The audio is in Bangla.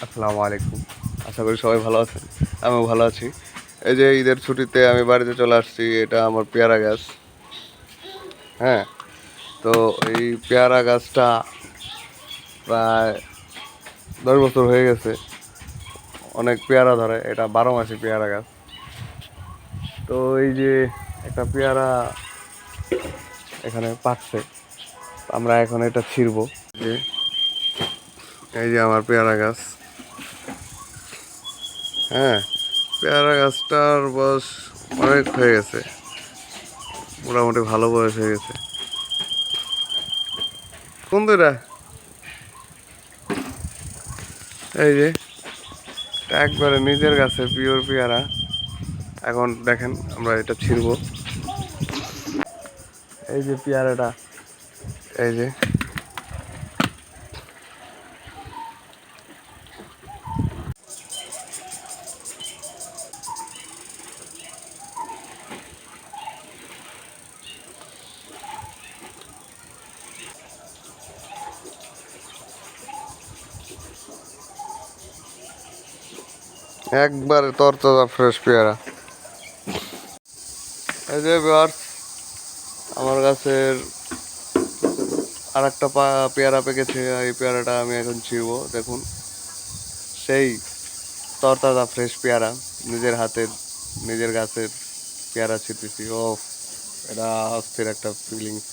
আসসালামু আলাইকুম। আশা করি সবাই ভালো আছেন। আমিও ভালো আছি। এই যে ঈদের ছুটিতে আমি বাড়িতে চলে আসছি। এটা আমার পেয়ারা গাছ। হ্যাঁ, তো এই পেয়ারা গাছটা প্রায় 10 বছর হয়ে গেছে। অনেক পেয়ারা ধরে। এটা 12 মাসি পেয়ারা গাছ। তো এই যে একটা পেয়ারা এখানে পাকছে। আমরা এখন এটা ছিঁড়বো। যে এই যে আমার পেয়ারা গাছ। হ্যাঁ, পেয়ারা গাছটার বয়স অনেক হয়ে গেছে। মোটামুটি ভালো বয়স হয়ে গেছে। কোন দুইটা? এই যে একবারে নিজের গাছে পিওর পেয়ারা। এখন দেখেন আমরা এটা ছিঁড়বো। এই যে পেয়ারাটা, এই যে একবারে তরতাজা ফ্রেশ পেয়ারা। এই যে ভিউয়ার্স, আমার গাছের আর একটা পেয়ারা পেকেছে। এই পেয়ারাটা আমি এখন ছিঁড়বো। দেখুন, সেই তরতাজা ফ্রেশ পেয়ারা। নিজের হাতের, নিজের গাছের পেয়ারা ছিঁড়তেছি। ও, এটা অস্থির একটা ফিলিংস।